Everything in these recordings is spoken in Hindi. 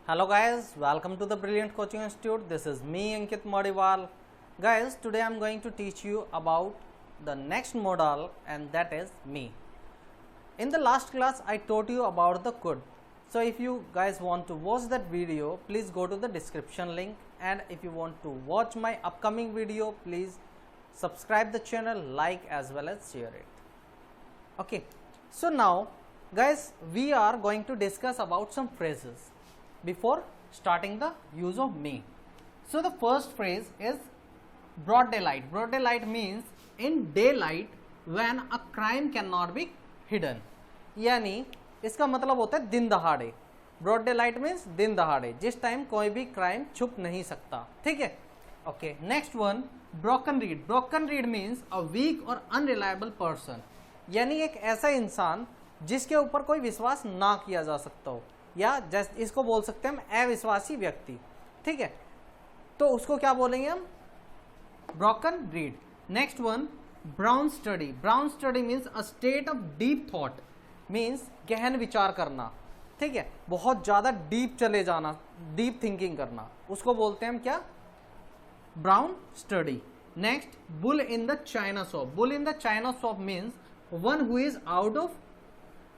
Hello guys, welcome to the Brilliant Coaching Institute. This is me Ankit Modiwal. Guys, today I am going to teach you about the next modal, and that is me. In the last class I taught you about the could. So if you guys want to watch that video, please go to the description link, and if you want to watch my upcoming video, please subscribe the channel, like as well as share it. Okay, so now guys, we are going to discuss about some phrases before starting the use of me. So the first phrase is broad daylight. Broad daylight means in daylight when a crime cannot be hidden. यानी इसका मतलब होता है दिन दहाड़े. ब्रॉड डे लाइट मीन्स दिन दहाड़े, जिस टाइम कोई भी क्राइम छुप नहीं सकता. ठीक है. Okay, next one broken reed. Broken reed means a weak और अनरिलायबल पर्सन, यानी एक ऐसा इंसान जिसके ऊपर कोई विश्वास ना किया जा सकता हो, या जैसे इसको बोल सकते हैं हम अविश्वासी व्यक्ति. ठीक है, तो उसको क्या बोलेंगे हम? Broken read. Next one brown study. Brown study means a state of deep thought, means गहन विचार करना. ठीक है, बहुत ज्यादा डीप चले जाना, डीप थिंकिंग करना, उसको बोलते हैं हम क्या? Brown study. Next bull in the china shop. Bull in the china shop means one who is out of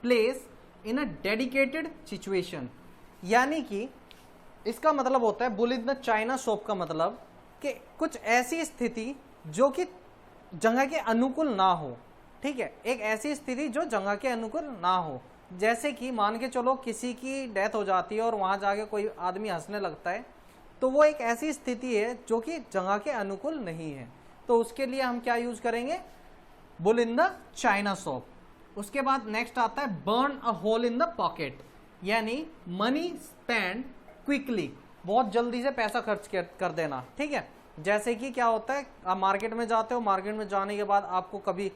place in a dedicated situation. यानी कि इसका मतलब होता है bull in the china shop का मतलब कि कुछ ऐसी स्थिति जो कि जगह के अनुकूल ना हो. ठीक है, एक ऐसी स्थिति जो जगह के अनुकूल ना हो. जैसे कि मान के चलो किसी की डेथ हो जाती है और वहां जाके कोई आदमी हंसने लगता है, तो वो एक ऐसी स्थिति है जो कि जगह के अनुकूल नहीं है. तो उसके लिए हम क्या यूज करेंगे? Bull in the china shop. उसके बाद नेक्स्ट आता है burn a hole in the pocket, यानी मनी स्पेंड क्विकली, बहुत जल्दी से पैसा खर्च कर देना. ठीक है, जैसे कि क्या होता है, आप मार्केट में जाते हो, मार्केट में जाने के बाद आपको कभी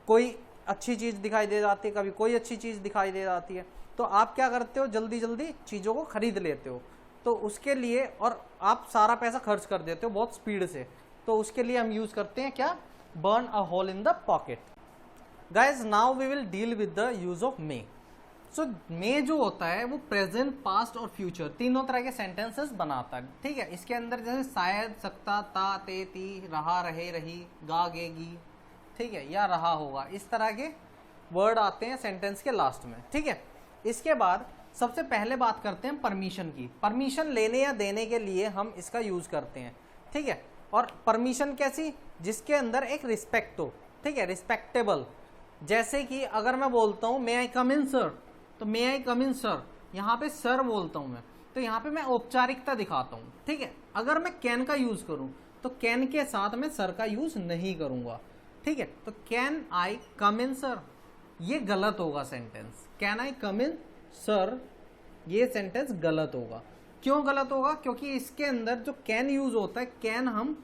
कोई अच्छी चीज दिखाई दे जाती है, कभी कोई अच्छी चीज दिखाई दे जाती है, तो आप क्या करते हो? जल्दी जल्दी चीजों को खरीद लेते हो. तो उसके लिए, और आप सारा पैसा खर्च कर देते हो बहुत स्पीड से, तो उसके लिए हम यूज करते हैं क्या? Burn a hole in the pocket. Guys now we will deal with the use of may. So may जो होता है वो प्रेजेंट, पास्ट और फ्यूचर तीनों तरह के सेंटेंसेस बनाता है. ठीक है, इसके अंदर जैसे शायद, सकता, ता, ते, ती, रहा, रहे, रही, गा, गे, गी, ठीक है, या रहा होगा, इस तरह के वर्ड आते हैं सेंटेंस के लास्ट में. ठीक है, इसके बाद सबसे पहले बात करते हैं परमिशन की. परमिशन लेने या देने के लिए हम इसका यूज करते हैं. ठीक है, और परमिशन कैसी? जिसके अंदर एक रिस्पेक्ट हो. ठीक है, रिस्पेक्टेबल. जैसे कि अगर मैं बोलता हूं मे आई कम इन सर, तो मे आई कम इन सर, यहाँ पे सर बोलता हूं मैं, तो यहाँ पे मैं औपचारिकता दिखाता हूं. ठीक है, अगर मैं कैन का यूज करूं तो कैन के साथ मैं सर का यूज नहीं करूंगा. ठीक है, तो can I come in sir, ये गलत होगा sentence. Can I come in sir, ये सेंटेंस गलत होगा. क्यों गलत होगा? क्योंकि इसके अंदर जो कैन यूज होता है, कैन हम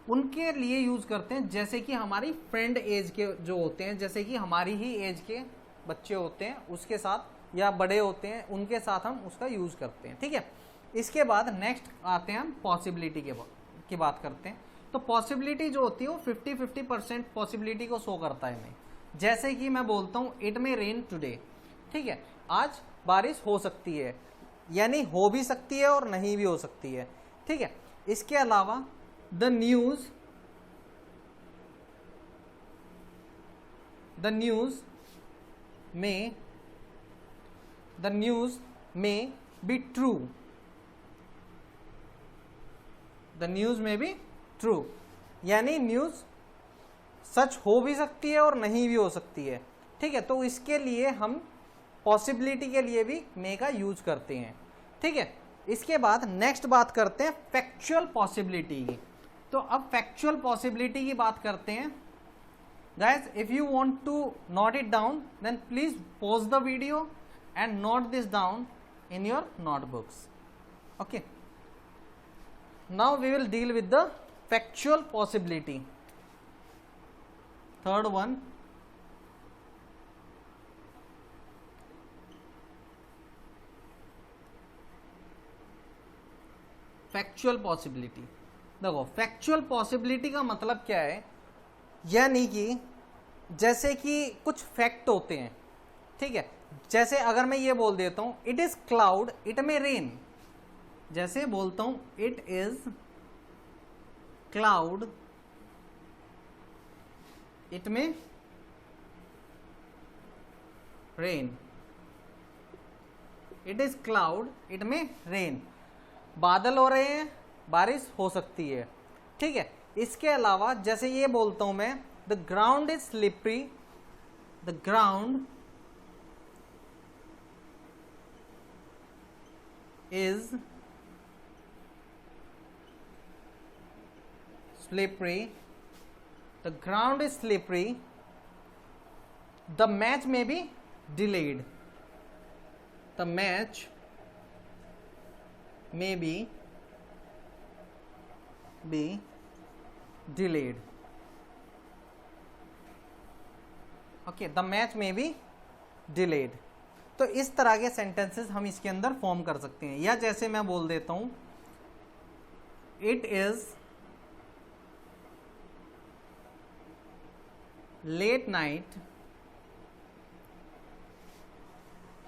उनके लिए यूज करते हैं जैसे कि हमारी फ्रेंड एज के जो होते हैं, जैसे कि हमारी ही एज के बच्चे होते हैं उसके साथ, या बड़े होते हैं उनके साथ हम उसका यूज करते हैं. ठीक है, इसके बाद नेक्स्ट आते हैं हम पॉसिबिलिटी की बात करते हैं. तो पॉसिबिलिटी जो होती है वो 50-50% पॉसिबिलिटी को शो करता है हमें. जैसे कि मैं बोलता हूँ इट मे रेन टुडे. ठीक है, आज बारिश हो सकती है, यानी हो भी सकती है और नहीं भी हो सकती है. ठीक है, इसके अलावा the news may be true. The news में बी ट्रू, यानी न्यूज सच हो भी सकती है और नहीं भी हो सकती है. ठीक है, तो इसके लिए हम पॉसिबिलिटी के लिए भी मे का यूज करते हैं. ठीक है, इसके बाद नेक्स्ट बात करते हैं फैक्चुअल पॉसिबिलिटी की. तो अब फैक्चुअल पॉसिबिलिटी की बात करते हैं. Guys if you want to note it down then please pause the video and note this down in your notebooks. Okay, now we will deal with the factual possibility. Third one, factual possibility. देखो, फैक्चुअल पॉसिबिलिटी का मतलब क्या है? यानी कि जैसे कि कुछ फैक्ट होते हैं. ठीक है, जैसे अगर मैं ये बोल देता हूं it is cloud it may rain, जैसे बोलता हूं इट इज क्लाउड, इट में rain, it is cloud, it में रेन, बादल हो रहे हैं, बारिश हो सकती है, ठीक है। इसके अलावा जैसे ये बोलता हूं मैं the ground is slippery, the ground is slippery, the ground is slippery, the match may be delayed, the match may be delayed, okay, the match may be delayed। तो इस तरह के सेंटेंसेस हम इसके अंदर फॉर्म कर सकते हैं। या जैसे मैं बोल देता हूं it is late night,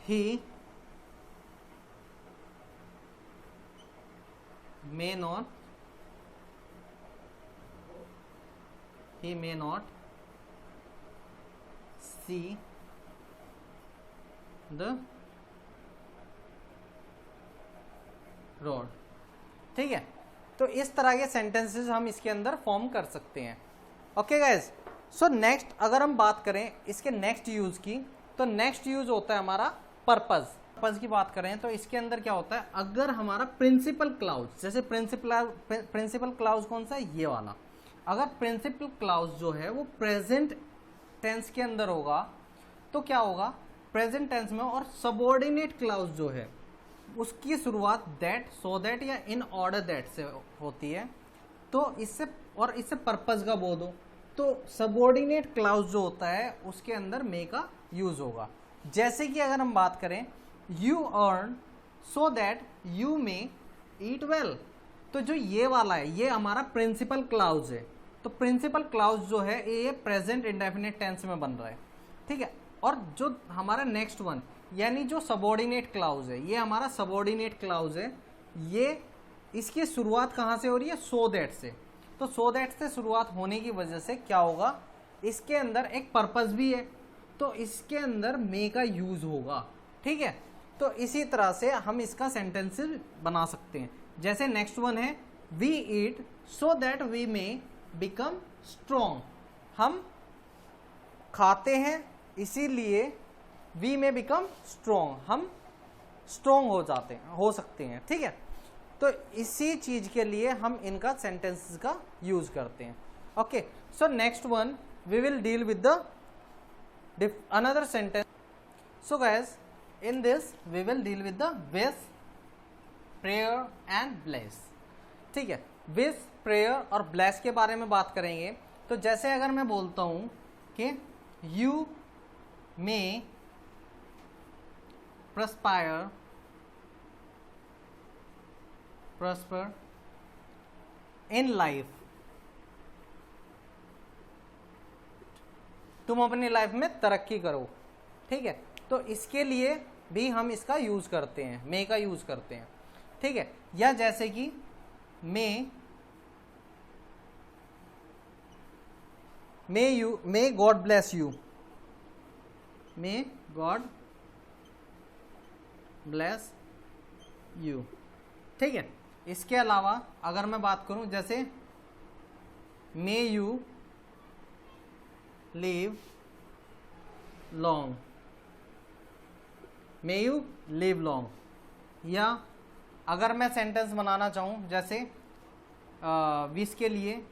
he may not see the road, ठीक है। तो इस तरह के सेंटेंसेस हम इसके अंदर फॉर्म कर सकते हैं। ओके गाइज, सो नेक्स्ट अगर हम बात करें इसके नेक्स्ट यूज की, तो नेक्स्ट यूज होता है हमारा पर्पज की बात करें तो इसके अंदर क्या होता है, अगर हमारा प्रिंसिपल क्लाउज, जैसे प्रिंसिपल क्लाउज कौन सा है, ये वाला, अगर प्रिंसिपल क्लाउज जो है वो प्रेजेंट टेंस के अंदर होगा तो क्या होगा, प्रेजेंट टेंस में, और सबऑर्डिनेट क्लाउज जो है उसकी शुरुआत दैट, सो दैट या इन ऑर्डर दैट से होती है। तो इससे पर्पज का बोध हो तो सबऑर्डिनेट क्लाउज जो होता है उसके अंदर मे का यूज होगा। जैसे कि अगर हम बात करें you earn so that you may eat well, तो जो ये वाला है ये हमारा प्रिंसिपल क्लाउज है। तो प्रिंसिपल क्लाउज जो है ये प्रेजेंट इंडेफिनिट टेंस में बन रहा है, ठीक है। और जो हमारा नेक्स्ट वन यानी जो सबऑर्डिनेट क्लाउज है, ये हमारा सबऑर्डिनेट क्लाउज है, ये इसकी शुरुआत कहाँ से हो रही है, सो दैट से। तो सो दैट से शुरुआत होने की वजह से क्या होगा, इसके अंदर एक पर्पस भी है तो इसके अंदर मे का यूज होगा, ठीक है। तो इसी तरह से हम इसका सेंटेंसेस बना सकते हैं। जैसे नेक्स्ट वन है we eat so that we may become strong, हम खाते हैं इसीलिए वी में बिकम स्ट्रॉन्ग, हम स्ट्रॉन्ग हो सकते हैं, ठीक है। तो इसी चीज के लिए हम इनका सेंटेंसेस का यूज करते हैं। Okay, so next one we will deal with the another sentence. So guys, in this we will deal with the wish, prayer and bless, ठीक है। विश, प्रेयर और ब्लेस के बारे में बात करेंगे। तो जैसे अगर मैं बोलता हूं कि you may prosper in life, तुम अपनी लाइफ में तरक्की करो, ठीक है। तो इसके लिए भी हम इसका यूज करते हैं, मे का यूज करते हैं, ठीक है। या जैसे कि may God bless you, may God bless you, ठीक है। इसके अलावा अगर मैं बात करूं जैसे may you live long, may you live long. या अगर मैं सेंटेंस बनाना चाहूं जैसे विश के लिए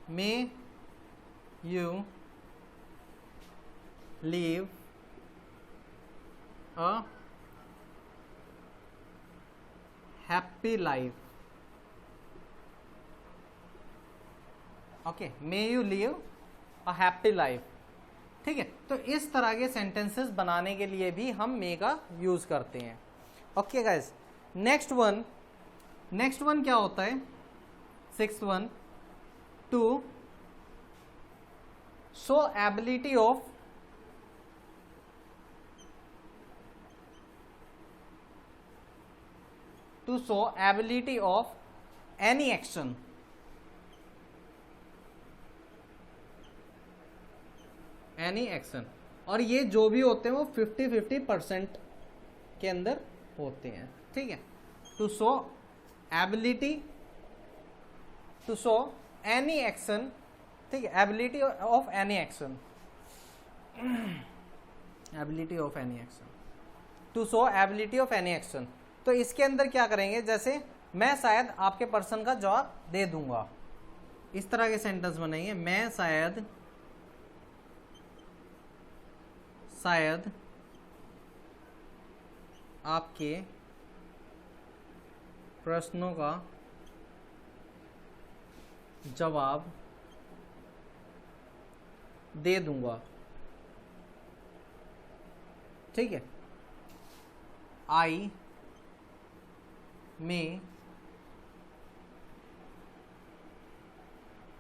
may you live a happy life, okay, may you live a happy life, ठीक है। तो इस तरह के सेंटेंसेस बनाने के लिए भी हम मे का यूज करते हैं। ओके गाइस, नेक्स्ट वन क्या होता है, 6th one, to show ability of to show ability of any action, any action, और ये जो भी होते हैं वो 50-50% के अंदर होते हैं, ठीक है। To show ability, to show any action, ठीक है, ability of any action, ability of any action, to show ability of any action. तो इसके अंदर क्या करेंगे, जैसे मैं शायद आपके पर्सन का जवाब दे दूंगा, इस तरह के सेंटेंस बनेंगे। मैं शायद आपके प्रश्नों का जवाब दे दूंगा, ठीक है। I may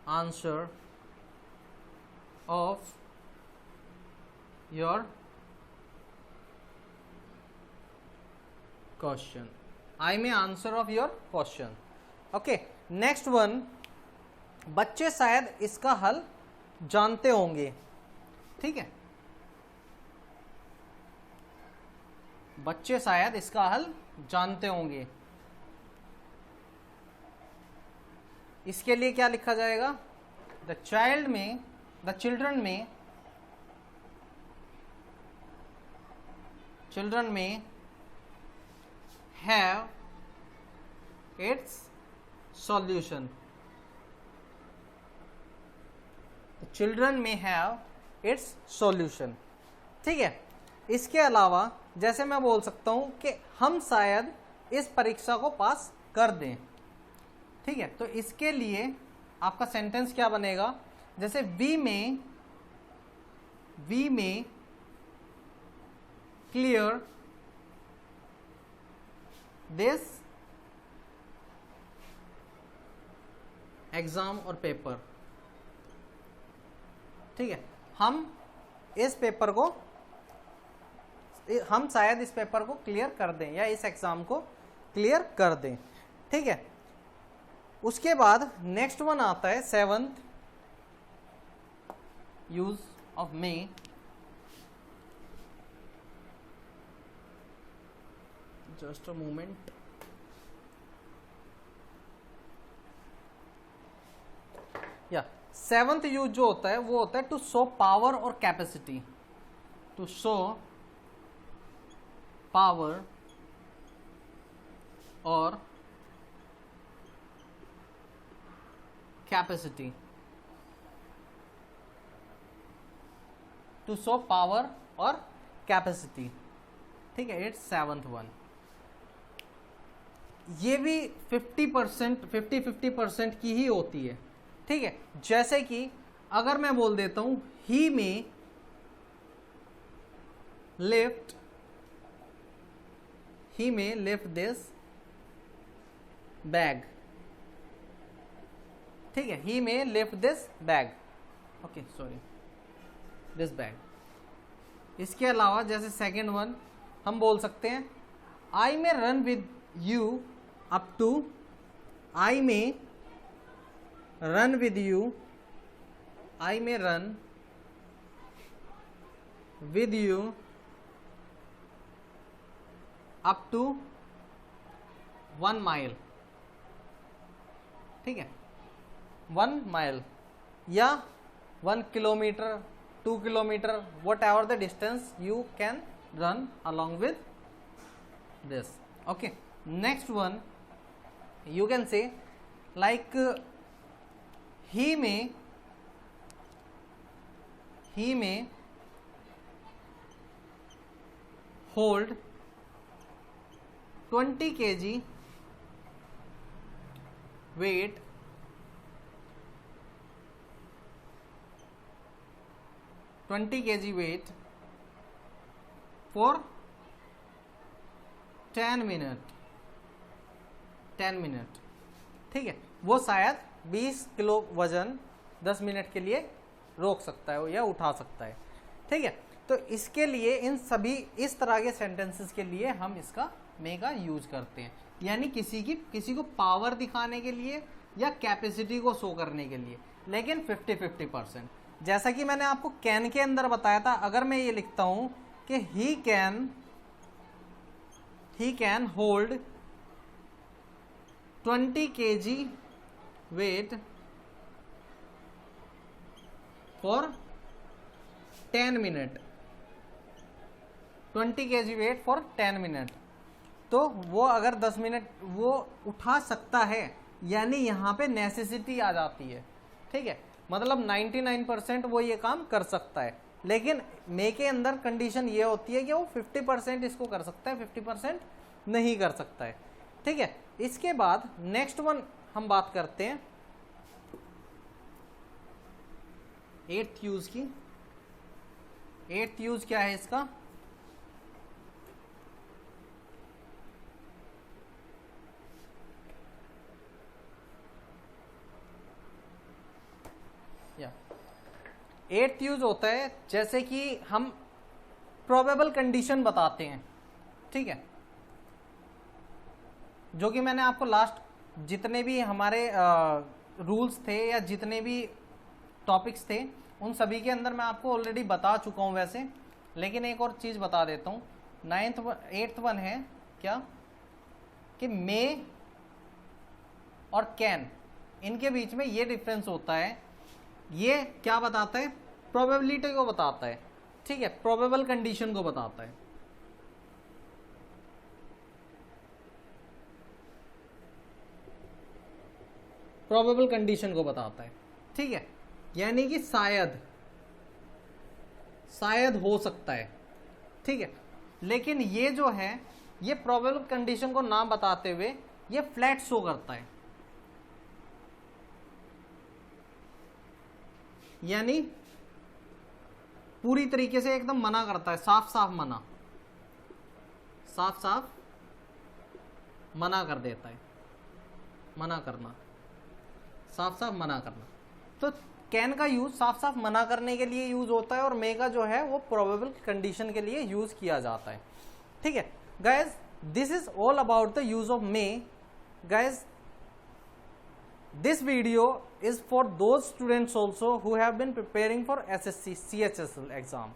answer of your question, I may answer of your question. Okay, next one, बच्चे शायद इसका हल जानते होंगे, ठीक है। बच्चे शायद इसका हल जानते होंगे, इसके लिए क्या लिखा जाएगा, द चाइल्ड में, द चिल्ड्रन में, चिल्ड्रन में हैव इट्स सॉल्यूशन, चिल्ड्रन में हैव इट्स सॉल्यूशन, ठीक है। इसके अलावा जैसे मैं बोल सकता हूं कि हम शायद इस परीक्षा को पास कर दें, ठीक है। तो इसके लिए आपका सेंटेंस क्या बनेगा, जैसे वी में क्लियर दिस एग्जाम और पेपर, ठीक है। हम शायद इस पेपर को क्लियर कर दें या इस एग्जाम को क्लियर कर दें, ठीक है। उसके बाद नेक्स्ट वन आता है 7th use of may, just a moment, या 7th यूज जो होता है वो होता है टू शो पावर और कैपेसिटी, टू शो पावर और कैपेसिटी, टू शो पावर और कैपेसिटी, ठीक है। It's 7th one. ये भी 50% की ही होती है, ठीक है। जैसे कि अगर मैं बोल देता हूं ही में लिफ्ट दिस बैग, ठीक है। He may lift this bag, okay sorry, this bag. इसके अलावा जैसे सेकेंड वन हम बोल सकते हैं I may run with you up to, I may run with you, I may run with you up to 1 mile, ठीक है। 1 माइल या 1 kilometre, 2 kilometre, whatever the distance you can run along with this, okay. Next one you can say like he may hold 20 kg weight for 10 minute, ठीक है। वो शायद 20 किलो वजन 10 मिनट के लिए रोक सकता है या उठा सकता है, ठीक है। तो इसके लिए इन सभी इस तरह के सेंटेंसेस के लिए हम इसका मे का यूज करते हैं, यानी किसी को पावर दिखाने के लिए या कैपेसिटी को शो करने के लिए, लेकिन 50-50%। जैसा कि मैंने आपको कैन के अंदर बताया था, अगर मैं ये लिखता हूं कि he can hold 20 kg weight for 10 minute, 20 kg weight for 10 minute, तो वो अगर 10 मिनट वो उठा सकता है, यानी यहाँ पे नेसेसिटी आ जाती है, ठीक है, मतलब 99% वो ये काम कर सकता है। लेकिन मे के अंदर कंडीशन ये होती है कि वो 50% इसको कर सकता है, 50% नहीं कर सकता है, ठीक है। इसके बाद नेक्स्ट वन हम बात करते हैं 8th यूज की। 8th यूज क्या है इसका? या 8th यूज होता है जैसे कि हम प्रोबेबल कंडीशन बताते हैं, ठीक है, जो कि मैंने आपको लास्ट जितने भी हमारे रूल्स थे या जितने भी टॉपिक्स थे उन सभी के अंदर मैं आपको ऑलरेडी बता चुका हूं वैसे, लेकिन एक और चीज बता देता हूं। 8th वन है क्या कि मे और कैन, इनके बीच में ये डिफरेंस होता है। ये क्या बताता है? प्रोबेबिलिटी को बताता है, ठीक है, प्रोबेबल कंडीशन को बताता है। प्रोबेबल कंडीशन को बताता है, ठीक है, यानी कि शायद हो सकता है, ठीक है। लेकिन ये जो है ये प्रोबेबल कंडीशन को ना बताते हुए ये फ्लैट शो करता है, यानी पूरी तरीके से एकदम मना करता है, साफ साफ मना कर देता है। मना करना, साफ साफ मना करना, तो कैन का यूज साफ साफ मना करने के लिए यूज होता है और मे का जो है वो प्रोबेबल कंडीशन के लिए यूज किया जाता है, ठीक है। Guys this is all about the use of may. Guys this video is for those students also who have been preparing for SSC CHSL exam.